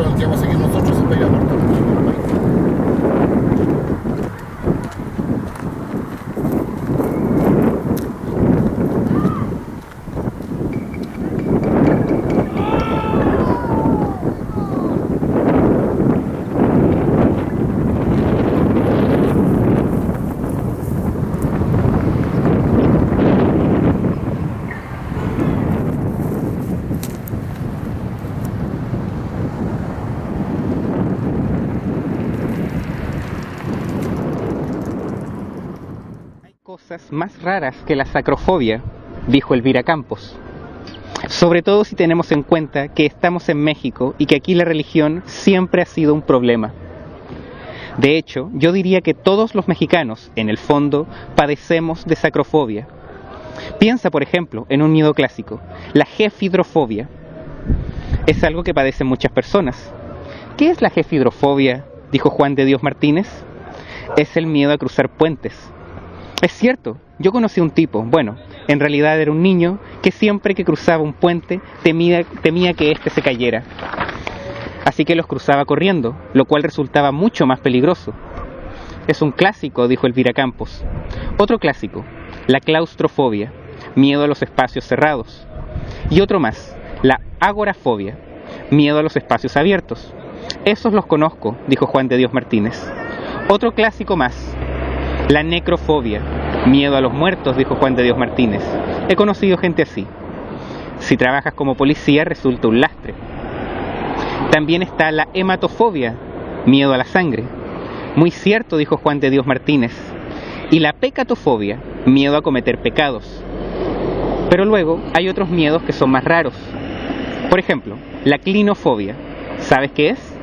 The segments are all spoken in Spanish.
camino al que vamos a seguir nosotros es para ir a Puerto Rico. Cosas más raras que la sacrofobia, dijo Elvira Campos. Sobre todo si tenemos en cuenta que estamos en México y que aquí la religión siempre ha sido un problema. De hecho, yo diría que todos los mexicanos, en el fondo, padecemos de sacrofobia. Piensa, por ejemplo, en un miedo clásico, la jefidrofobia. Es algo que padecen muchas personas. ¿Qué es la jefidrofobia?, dijo Juan de Dios Martínez. Es el miedo a cruzar puentes. Es cierto, yo conocí a un tipo, bueno, en realidad era un niño que siempre que cruzaba un puente temía que éste se cayera. Así que los cruzaba corriendo, lo cual resultaba mucho más peligroso. Es un clásico, dijo Elvira Campos. Otro clásico, la claustrofobia, miedo a los espacios cerrados. Y otro más, la agorafobia, miedo a los espacios abiertos. Esos los conozco, dijo Juan de Dios Martínez. Otro clásico más, la necrofobia, miedo a los muertos, dijo Juan de Dios Martínez. He conocido gente así. Si trabajas como policía resulta un lastre. También está la hematofobia, miedo a la sangre. Muy cierto, dijo Juan de Dios Martínez. Y la pecatofobia, miedo a cometer pecados. Pero luego hay otros miedos que son más raros. Por ejemplo, la clinofobia. ¿Sabes qué es?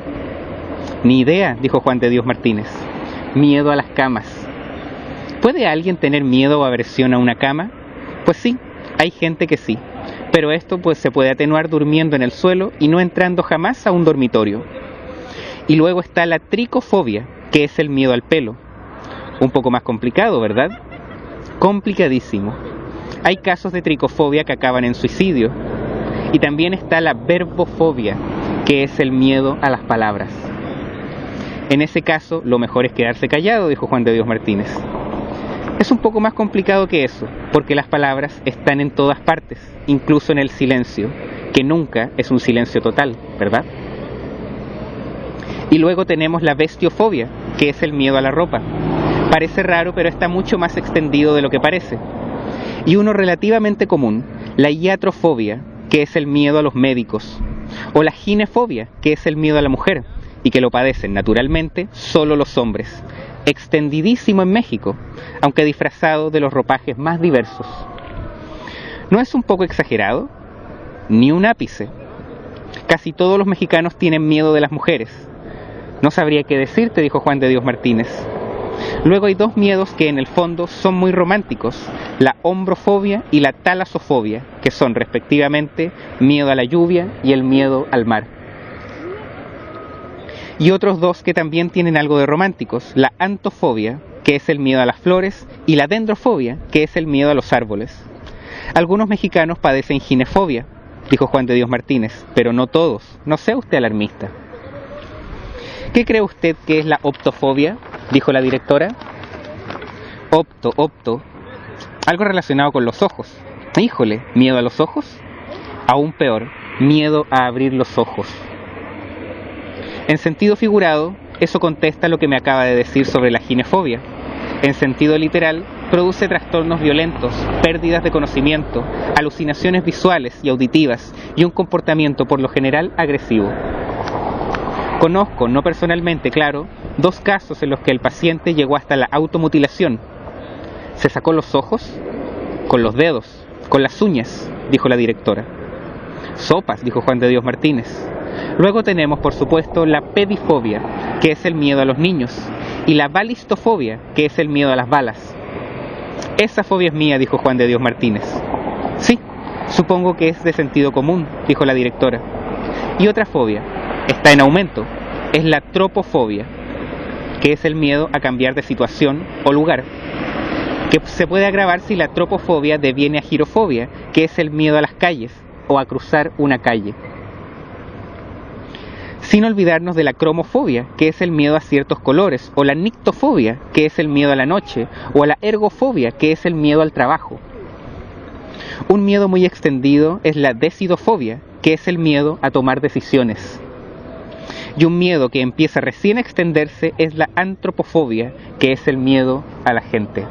Ni idea, dijo Juan de Dios Martínez. Miedo a las camas. ¿Puede alguien tener miedo o aversión a una cama? Pues sí, hay gente que sí, pero esto pues se puede atenuar durmiendo en el suelo y no entrando jamás a un dormitorio. Y luego está la tricofobia, que es el miedo al pelo. Un poco más complicado, ¿verdad? Complicadísimo. Hay casos de tricofobia que acaban en suicidio. Y también está la verbofobia, que es el miedo a las palabras. En ese caso, lo mejor es quedarse callado, dijo Juan de Dios Martínez. Es un poco más complicado que eso, porque las palabras están en todas partes, incluso en el silencio, que nunca es un silencio total, ¿verdad? Y luego tenemos la bestiofobia, que es el miedo a la ropa. Parece raro, pero está mucho más extendido de lo que parece. Y uno relativamente común, la iatrofobia, que es el miedo a los médicos, o la ginefobia, que es el miedo a la mujer, y que lo padecen naturalmente solo los hombres. Extendidísimo en México, aunque disfrazado de los ropajes más diversos. ¿No es un poco exagerado? Ni un ápice. Casi todos los mexicanos tienen miedo de las mujeres. No sabría qué decirte, dijo Juan de Dios Martínez. Luego hay dos miedos que en el fondo son muy románticos, la hombrofobia y la talasofobia, que son respectivamente miedo a la lluvia y el miedo al mar. Y otros dos que también tienen algo de románticos, la antofobia, que es el miedo a las flores, y la dendrofobia, que es el miedo a los árboles. Algunos mexicanos padecen ginefobia, dijo Juan de Dios Martínez, pero no todos. No sea usted alarmista. ¿Qué cree usted que es la optofobia?, dijo la directora. Opto. Algo relacionado con los ojos. Híjole, ¿miedo a los ojos? Aún peor, miedo a abrir los ojos. En sentido figurado, eso contesta lo que me acaba de decir sobre la ginefobia. En sentido literal, produce trastornos violentos, pérdidas de conocimiento, alucinaciones visuales y auditivas y un comportamiento por lo general agresivo. Conozco, no personalmente, claro, 2 casos en los que el paciente llegó hasta la automutilación. ¿Se sacó los ojos? Con los dedos, con las uñas, dijo la directora. Sopas, dijo Juan de Dios Martínez. Luego tenemos, por supuesto, la pedifobia, que es el miedo a los niños, y la balistofobia, que es el miedo a las balas. Esa fobia es mía, dijo Juan de Dios Martínez. Sí, supongo que es de sentido común, dijo la directora. Y otra fobia, está en aumento, es la tropofobia, que es el miedo a cambiar de situación o lugar, que se puede agravar si la tropofobia deviene a girofobia, que es el miedo a las calles o a cruzar una calle. Sin olvidarnos de la cromofobia, que es el miedo a ciertos colores, o la nictofobia, que es el miedo a la noche, o a la ergofobia, que es el miedo al trabajo. Un miedo muy extendido es la decidofobia, que es el miedo a tomar decisiones. Y un miedo que empieza recién a extenderse es la antropofobia, que es el miedo a la gente.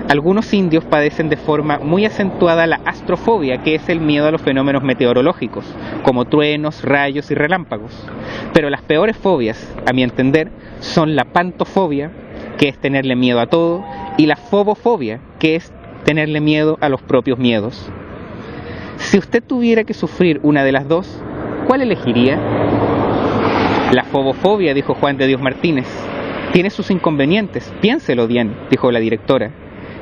Algunos indios padecen de forma muy acentuada la astrofobia, que es el miedo a los fenómenos meteorológicos, como truenos, rayos y relámpagos. Pero las peores fobias, a mi entender, son la pantofobia, que es tenerle miedo a todo, y la fobofobia, que es tenerle miedo a los propios miedos. Si usted tuviera que sufrir una de las dos, ¿cuál elegiría? La fobofobia, dijo Juan de Dios Martínez. Tiene sus inconvenientes, piénselo bien, dijo la directora.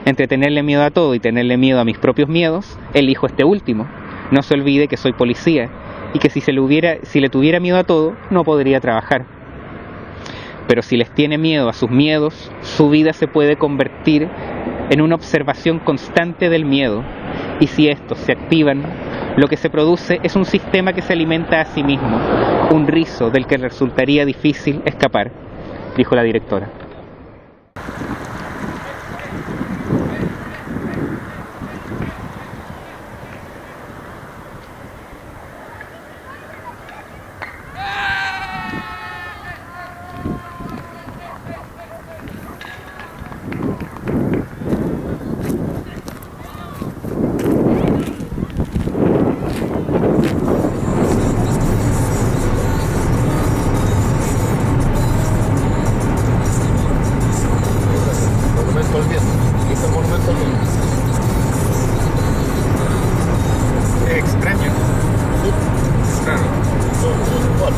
Entre tenerle miedo a todo y tenerle miedo a mis propios miedos, elijo este último. No se olvide que soy policía y que si le tuviera miedo a todo, no podría trabajar. Pero si les tiene miedo a sus miedos, su vida se puede convertir en una observación constante del miedo. Y si estos se activan, lo que se produce es un sistema que se alimenta a sí mismo, un rizo del que resultaría difícil escapar, dijo la directora. Monumento al viento. Aquí está el monumento al viento. Es extraño. Sí, Claro. son igual.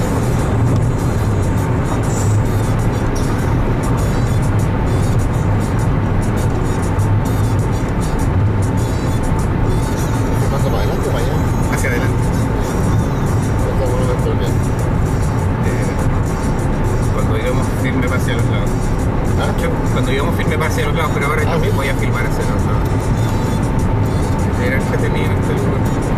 ¿Filmando para adelante o para allá? Hacia adelante. Este es el monumento al viento. Cuando íbamos firme para hacia los lados. ¿Ah? Cuando íbamos firme para hacia los lados, pero ahora yo ¿sí? voy a filmar hacia los lados. Era entretenido este lugar.